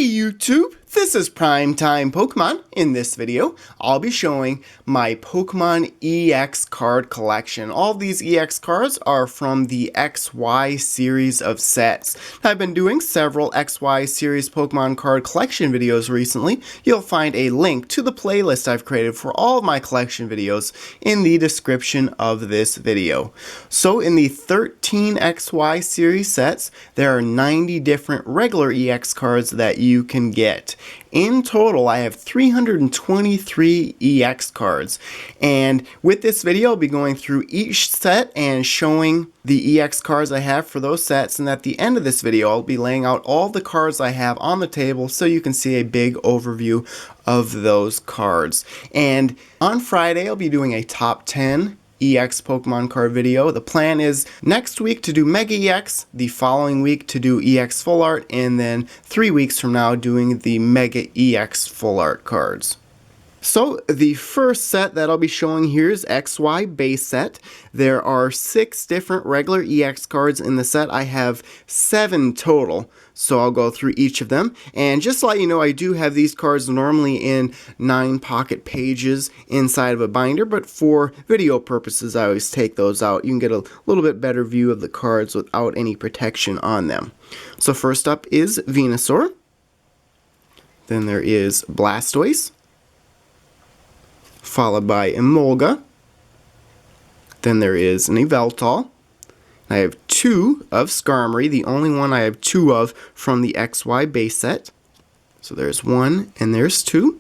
Hey YouTube, this is Primetime Pokemon. In this video, I'll be showing my Pokemon EX card collection. All these EX cards are from the XY series of sets. I've been doing several XY series Pokemon card collection videos recently. You'll find a link to the playlist I've created for all of my collection videos in the description of this video. So in the 13 XY series sets, there are 90 different regular EX cards that you can get. In total, I have 323 EX cards, and with this video, I'll be going through each set and showing the EX cards I have for those sets, and at the end of this video, I'll be laying out all the cards I have on the table so you can see a big overview of those cards. And on Friday, I'll be doing a top 10 EX Pokemon card video. The plan is next week to do Mega EX, the following week to do EX Full Art, and then 3 weeks from now doing the Mega EX Full Art cards. So the first set that I'll be showing here is XY base set. There are 6 different regular EX cards in the set. I have 7 total, so I'll go through each of them. And just to let you know, I do have these cards normally in 9 pocket pages inside of a binder, but for video purposes I always take those out. You can get a little bit better view of the cards without any protection on them. So first up is Venusaur. Then there is Blastoise, followed by Emolga. Then there is an Yveltal. I have 2 of Skarmory, the only one I have 2 of from the XY base set. So there's 1 and there's 2.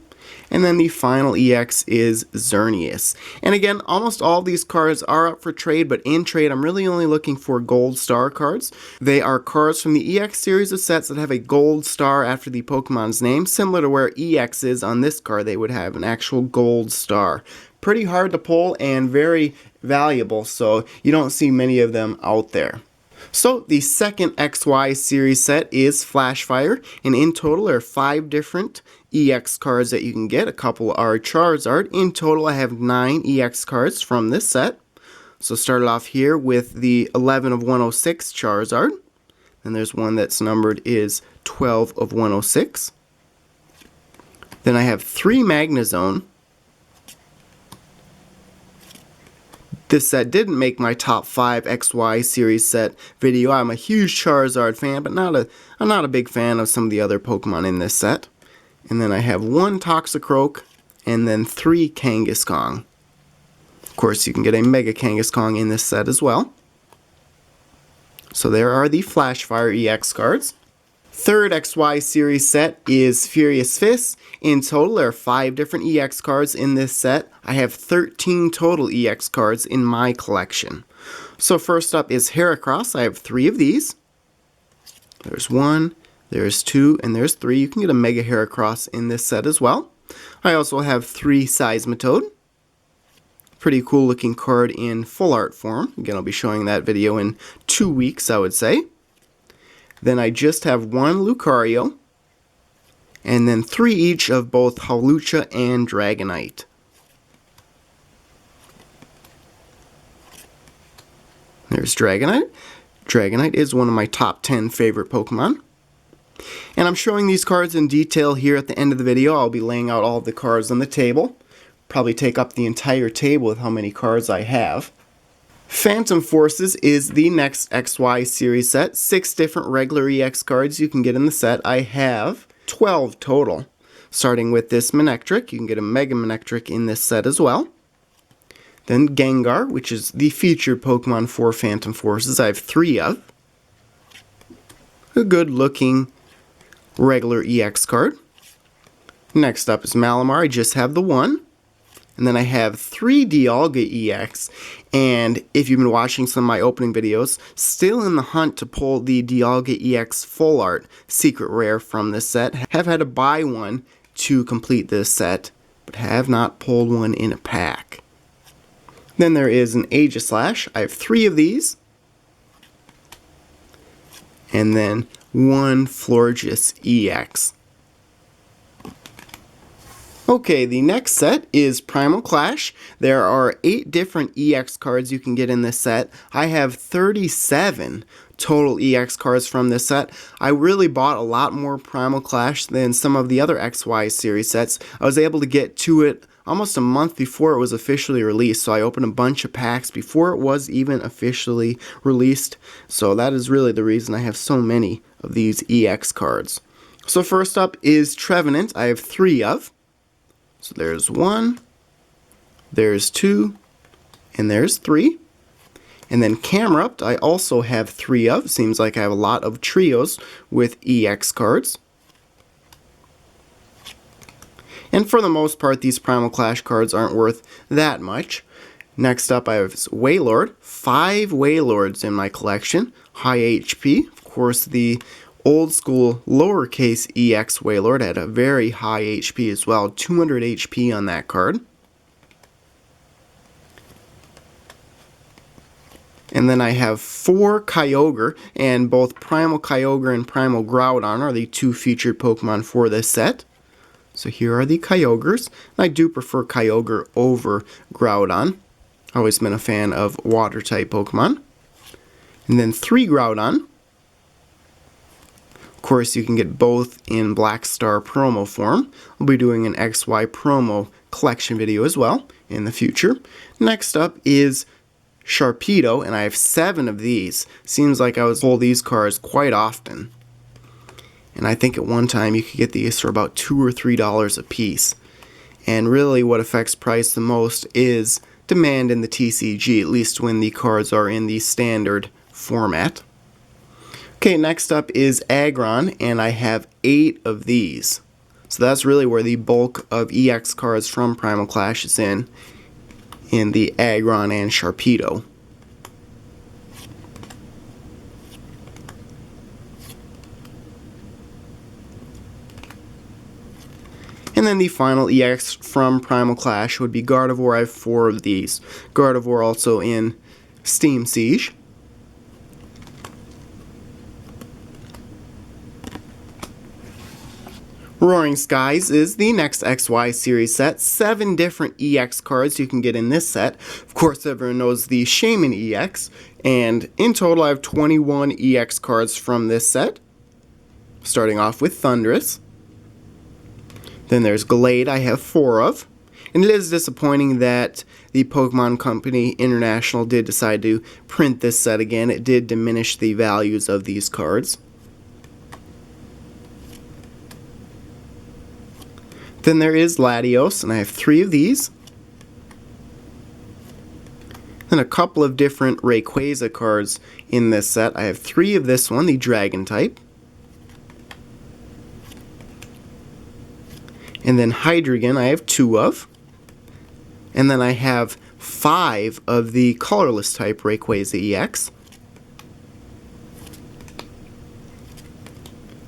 And then the final EX is Xerneas. And again, almost all these cards are up for trade, but in trade I'm really only looking for gold star cards. They are cards from the EX series of sets that have a gold star after the Pokemon's name, similar to where EX is on this card. They would have an actual gold star. Pretty hard to pull and very valuable, so you don't see many of them out there. So the second XY series set is Flashfire, and in total there are 5 different EX cards that you can get. A couple are Charizard. In total I have 9 EX cards from this set. So started off here with the 11 of 106 Charizard. Then there's one that's numbered is 12 of 106. Then I have 3 Magnezone. This set didn't make my top 5 XY series set video. I'm a huge Charizard fan, but I'm not a big fan of some of the other Pokemon in this set. And then I have 1 Toxicroak, and then 3 Kangaskhan. Of course, you can get a Mega Kangaskhan in this set as well. So there are the Flashfire EX cards. Third XY series set is Furious Fist. In total, there are 5 different EX cards in this set. I have 13 total EX cards in my collection. So first up is Heracross. I have 3 of these. There's 1, there's 2, and there's 3. You can get a Mega Heracross in this set as well. I also have 3 Seismitoad. Pretty cool looking card in full art form. Again, I'll be showing that video in 2 weeks, I would say. Then I just have 1 Lucario, and then 3 each of both Hawlucha and Dragonite. There's Dragonite. Dragonite is one of my top 10 favorite Pokemon. And I'm showing these cards in detail here at the end of the video. I'll be laying out all of the cards on the table. Probably take up the entire table with how many cards I have. Phantom Forces is the next XY series set. 6 different regular EX cards you can get in the set. I have 12 total. Starting with this Manectric. You can get a Mega Manectric in this set as well. Then Gengar, which is the featured Pokemon for Phantom Forces. I have 3 of. A good looking regular EX card. Next up is Malamar. I just have the 1. And then I have 3 Dialga EX, and if you've been watching some of my opening videos, still in the hunt to pull the Dialga EX Full Art Secret Rare from this set. Have had to buy one to complete this set, but have not pulled one in a pack. Then there is an Aegislash. I have 3 of these. And then 1 Florges EX. Okay, the next set is Primal Clash. There are 8 different EX cards you can get in this set. I have 37 total EX cards from this set. I really bought a lot more Primal Clash than some of the other XY series sets. I was able to get to it almost a month before it was officially released, so I opened a bunch of packs before it was even officially released. So that is really the reason I have so many of these EX cards. So first up is Trevenant. I have 3 of. So there's 1, there's 2, and there's 3. And then Camerupt, I also have 3 of. Seems like I have a lot of trios with EX cards. And for the most part, these Primal Clash cards aren't worth that much. Next up, I have Wailord. 5 Wailords in my collection. High HP. Of course, the old school lowercase EX Wailord had a very high HP as well. 200 HP on that card. And then I have 4 Kyogre, and both Primal Kyogre and Primal Groudon are the 2 featured Pokemon for this set. So here are the Kyogres. I do prefer Kyogre over Groudon. Always been a fan of water-type Pokemon. And then 3 Groudon. Of course, you can get both in Black Star promo form. I'll be doing an XY promo collection video as well in the future. Next up is Sharpedo, and I have 7 of these. Seems like I would pull these cards quite often. And I think at one time you could get these for about $2 or $3 a piece. And really what affects price the most is demand in the TCG, at least when the cards are in the standard format. Okay, next up is Aggron, and I have 8 of these. So that's really where the bulk of EX cards from Primal Clash is in the Aggron and Sharpedo. And then the final EX from Primal Clash would be Gardevoir. I have 4 of these. Gardevoir also in Steam Siege. Roaring Skies is the next XY series set. 7 different EX cards you can get in this set. Of course, everyone knows the Shaman EX. And in total, I have 21 EX cards from this set. Starting off with Thundurus. Then there's Glade, I have 4 of. And it is disappointing that the Pokemon Company International did decide to print this set again. It did diminish the values of these cards. Then there is Latios, and I have 3 of these. Then a couple of different Rayquaza cards in this set. I have 3 of this one, the Dragon type. And then Hydreigon I have 2 of. And then I have 5 of the colorless type Rayquaza EX.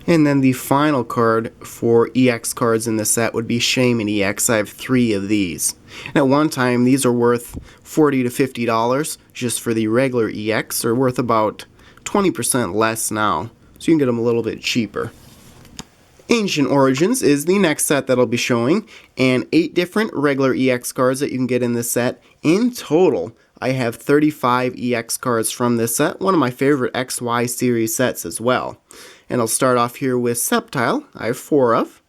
And then the final card for EX cards in this set would be Shaman EX. I have 3 of these. And at one time, these are worth $40 to $50 just for the regular EX. They're worth about 20% less now, so you can get them a little bit cheaper. Ancient Origins is the next set that I'll be showing, and 8 different regular EX cards that you can get in this set. In total, I have 35 EX cards from this set, one of my favorite XY series sets as well. And I'll start off here with Sceptile, I have 4 of.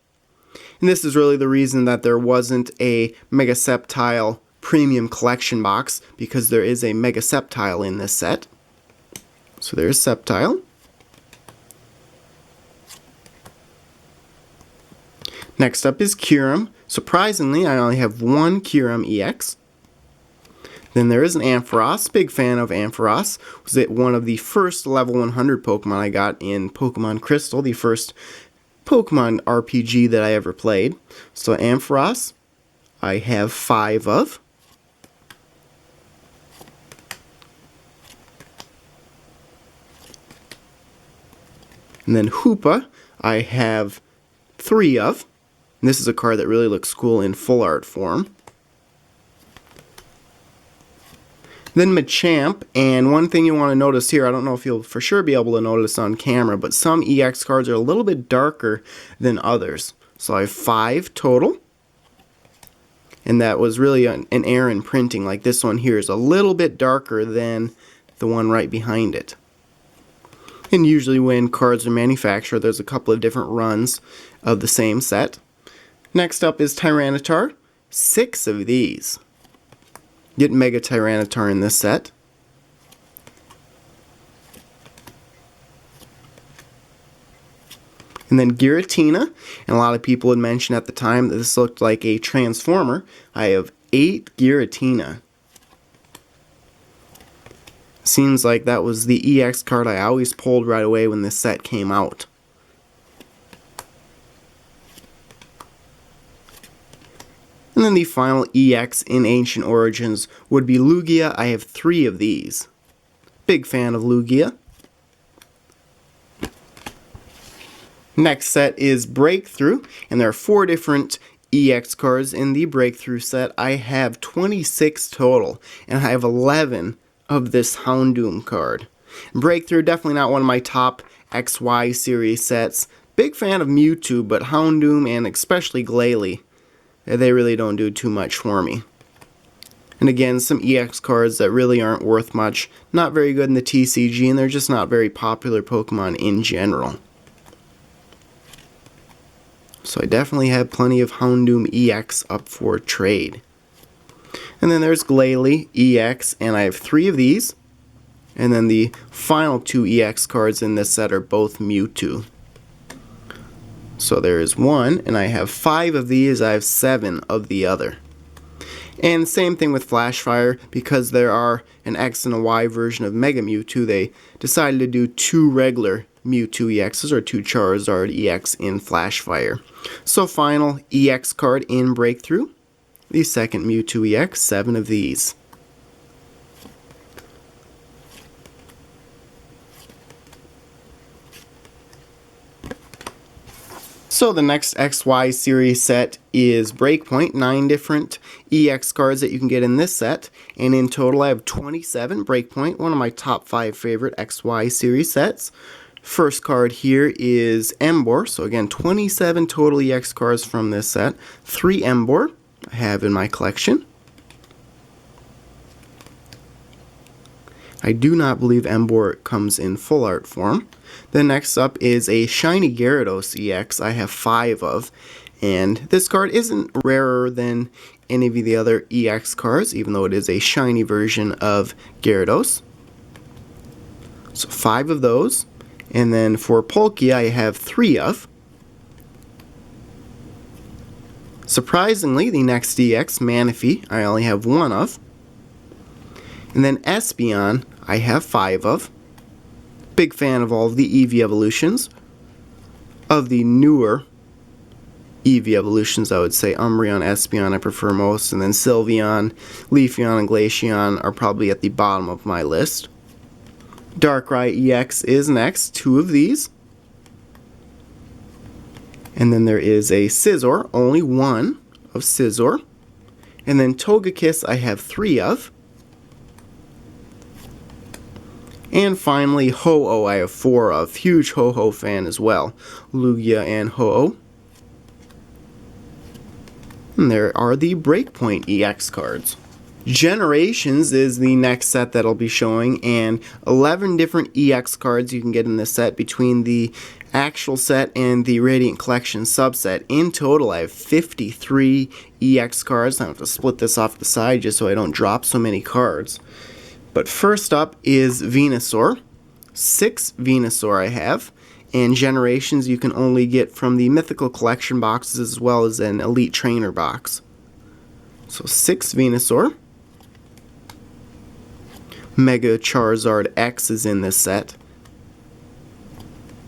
And this is really the reason that there wasn't a Mega Sceptile premium collection box, because there is a Mega Sceptile in this set. So there's Sceptile. Next up is Kyurem. Surprisingly, I only have 1 Kyurem EX. Then there is an Ampharos. Big fan of Ampharos. Was it one of the first level 100 Pokemon I got in Pokemon Crystal, the first Pokemon RPG that I ever played. So Ampharos, I have 5 of. And then Hoopa, I have 3 of. And this is a card that really looks cool in full art form. Then Machamp, and one thing you want to notice here, I don't know if you'll for sure be able to notice on camera, but some EX cards are a little bit darker than others. So I have 5 total. And that was really an error in printing. Like this one here is a little bit darker than the one right behind it. And usually when cards are manufactured, there's a couple of different runs of the same set. Next up is Tyranitar. 6 of these. Get Mega Tyranitar in this set. And then Giratina, and a lot of people had mentioned at the time that this looked like a Transformer. I have 8 Giratina. Seems like that was the EX card I always pulled right away when this set came out. And then the final EX in Ancient Origins would be Lugia. I have 3 of these. Big fan of Lugia. Next set is Breakthrough, and there are 4 different EX cards in the Breakthrough set. I have 26 total, and I have 11 of this Houndoom card. Breakthrough, definitely not one of my top XY series sets. Big fan of Mewtwo, but Houndoom and especially Glalie, they really don't do too much for me. And again, some EX cards that really aren't worth much. Not very good in the TCG, and they're just not very popular Pokemon in general. So I definitely have plenty of Houndoom EX up for trade. And then there's Glalie EX, and I have 3 of these. And then the final 2 EX cards in this set are both Mewtwo. So there is 1, and I have 5 of these. I have 7 of the other. And same thing with Flashfire, because there are an X and a Y version of Mega Mewtwo, they decided to do 2 regular Mewtwo EXs, or 2 Charizard EX in Flashfire. So final EX card in Breakthrough, the second Mewtwo EX, 7 of these. So the next XY series set is BREAKpoint, 9 different EX cards that you can get in this set, and in total I have 27. BREAKpoint, one of my top 5 favorite XY series sets. First card here is Emboar, so again 27 total EX cards from this set. 3 Emboar I have in my collection. I do not believe Emboar comes in full art form. Then next up is a shiny Gyarados EX I have 5 of, and this card isn't rarer than any of the other EX cards, even though it is a shiny version of Gyarados. So 5 of those. And then for Palkia I have 3 of. Surprisingly, the next EX, Manaphy, I only have 1 of. And then Espeon I have 5 of. Big fan of all of the Eevee evolutions. Of the newer Eevee evolutions, I would say Umbreon, Espeon I prefer most, and then Sylveon, Leafeon, and Glaceon are probably at the bottom of my list. Darkrai EX is next, 2 of these. And then there is a Scizor, only 1 of Scizor. And then Togekiss I have 3 of. And finally, Ho-Oh I have 4 of. Huge Ho-Oh fan as well. Lugia and Ho-Oh. And there are the BREAKpoint EX cards. Generations is the next set that I'll be showing, and 11 different EX cards you can get in this set between the actual set and the Radiant Collection subset. In total, I have 53 EX cards. I have to split this off the side just so I don't drop so many cards. But first up is Venusaur. 6 Venusaur I have, and Generations you can only get from the Mythical Collection boxes as well as an Elite Trainer box. So 6 Venusaur. Mega Charizard X is in this set.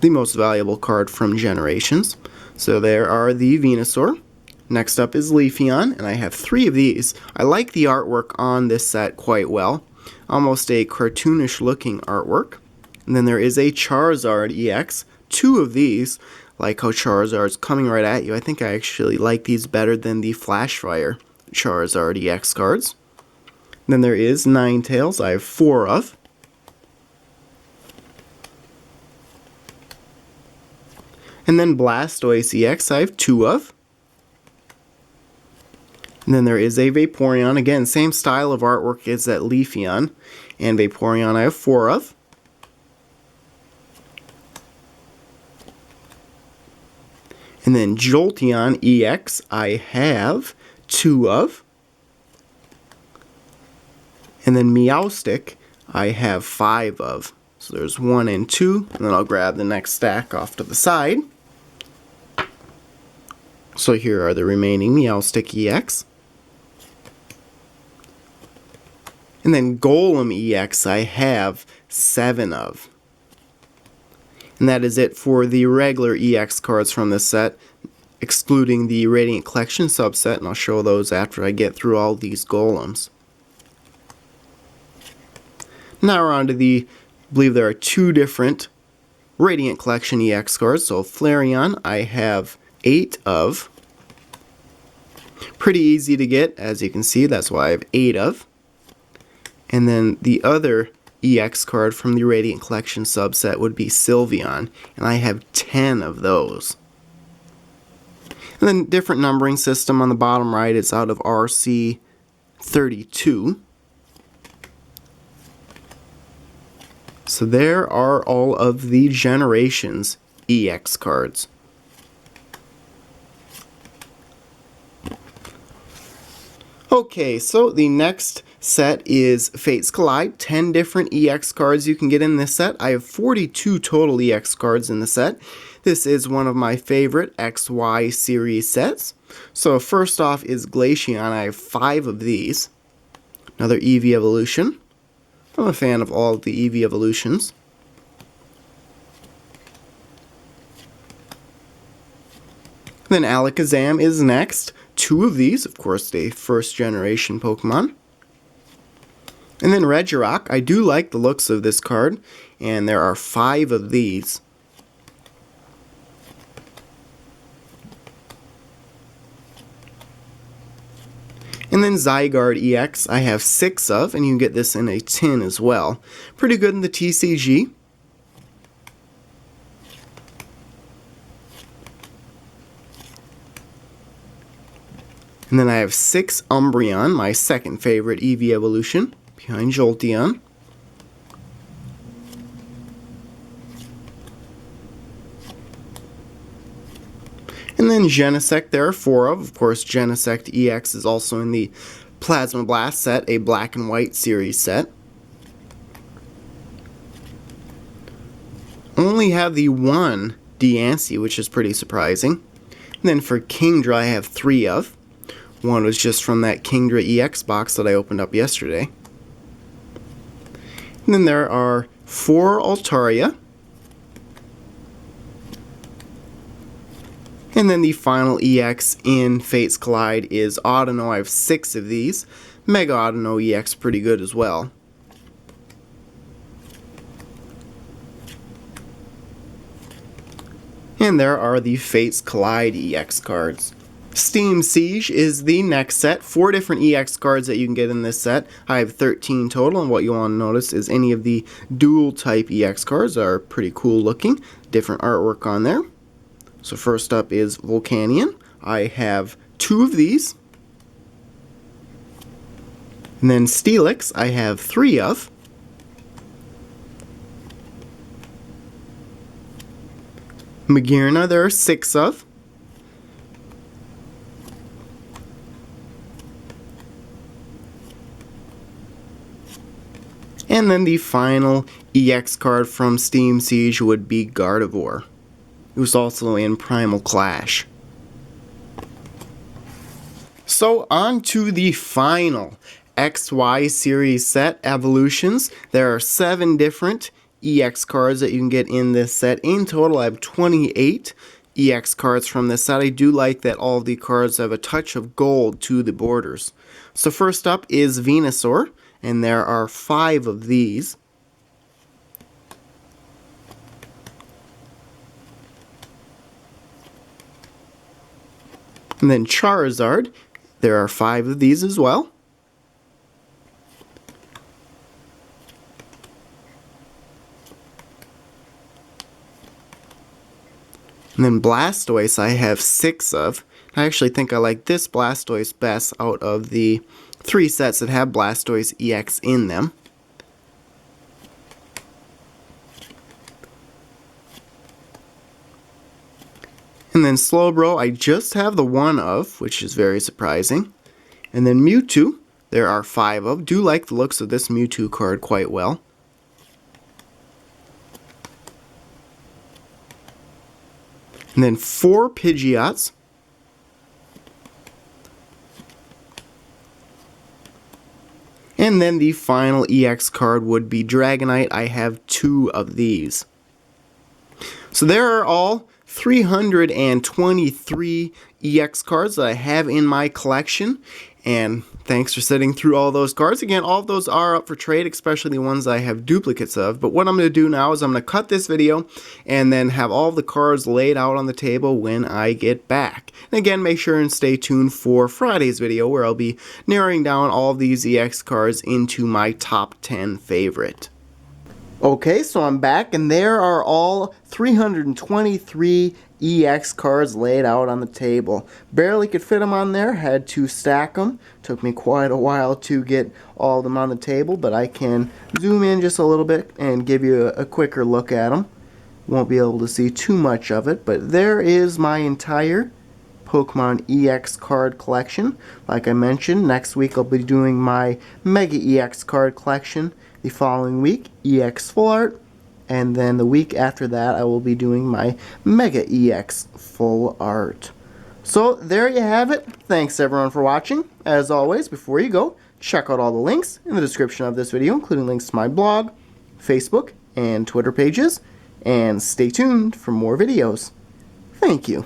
The most valuable card from Generations. So there are the Venusaur. Next up is Leafeon, and I have 3 of these. I like the artwork on this set quite well. Almost a cartoonish looking artwork. And then there is a Charizard EX. 2 of these. Like how Charizard's coming right at you. I think I actually like these better than the Flashfire Charizard EX cards. Then there is Ninetales, I have 4 of. And then Blastoise EX, I have 2 of. And then there is a Vaporeon, again, same style of artwork as that Leafeon. And Vaporeon I have 4 of. And then Jolteon EX I have 2 of. And then Meowstic I have 5 of. So there's 1 and 2, and then I'll grab the next stack off to the side. So here are the remaining Meowstic EX. And then Golem EX I have 7 of. And that is it for the regular EX cards from this set, excluding the Radiant Collection subset, and I'll show those after I get through all these Golems. Now we're on to I believe there are 2 different Radiant Collection EX cards. So Flareon I have 8 of. Pretty easy to get, as you can see, that's why I have 8 of. And then the other EX card from the Radiant Collection subset would be Sylveon, and I have 10 of those. And then different numbering system on the bottom right, it's out of RC 32. So there are all of the Generations EX cards. Okay, so the next set is Fates Collide. 10 different EX cards you can get in this set. I have 42 total EX cards in the set. This is one of my favorite XY series sets. So first off is Glaceon. I have 5 of these. Another Eevee Evolution. I'm a fan of all of the Eevee Evolutions. Then Alakazam is next. 2 of these, of course, the first generation Pokemon. And then Regirock. I do like the looks of this card, and there are 5 of these. And then Zygarde EX I have 6 of, and you can get this in a tin as well. Pretty good in the TCG. And then I have 6 Umbreon, my second favorite Eevee Evolution, behind Jolteon. And then Genesect there are 4 of. Of course, Genesect EX is also in the Plasma Blast set, a black and white series set. Only have the 1 Diancie, which is pretty surprising. And then for Kingdra, I have 3 of. 1 was just from that Kingdra EX box that I opened up yesterday. And then there are 4 Altaria. And then the final EX in Fates Collide is Audino. I have 6 of these. Mega Audino EX pretty good as well. And there are the Fates Collide EX cards. Steam Siege is the next set. 4 different EX cards that you can get in this set. I have 13 total, and what you want to notice is any of the dual type EX cards are pretty cool looking. Different artwork on there. So first up is Volcanion. I have 2 of these. And then Steelix I have 3 of. Magearna there are 6 of. And then the final EX card from Steam Siege would be Gardevoir. It was also in Primal Clash. So on to the final XY series set, Evolutions. There are 7 different EX cards that you can get in this set. In total, I have 28 EX cards from this set. I do like that all of the cards have a touch of gold to the borders. So first up is Venusaur, and there are 5 of these. And then Charizard, there are 5 of these as well. And then Blastoise I have 6 of. I actually think I like this Blastoise best out of the 3 sets that have Blastoise EX in them. And then Slowbro, I just have the one of, which is very surprising. And then Mewtwo, there are 5 of. Do like the looks of this Mewtwo card quite well. And then 4 Pidgeots. And then the final EX card would be Dragonite. I have 2 of these. So there are all 323 EX cards that I have in my collection. And thanks for sitting through all those cards. Again, all of those are up for trade, especially the ones I have duplicates of. But what I'm going to do now is I'm going to cut this video and then have all the cards laid out on the table when I get back. And again, make sure and stay tuned for Friday's video where I'll be narrowing down all of these EX cards into my top 10 favorite. Okay, so I'm back, and there are all 323 EX cards laid out on the table. Barely could fit them on there, had to stack them. Took me quite a while to get all of them on the table, but I can zoom in just a little bit and give you a quicker look at them. Won't be able to see too much of it, but there is my entire Pokemon EX card collection. Like I mentioned, next week I'll be doing my Mega EX card collection. The following week, EX Full Art, and then the week after that I will be doing my Mega EX Full Art. So there you have it. Thanks everyone for watching. As always, before you go, check out all the links in the description of this video, including links to my blog, Facebook, and Twitter pages, and stay tuned for more videos. Thank you.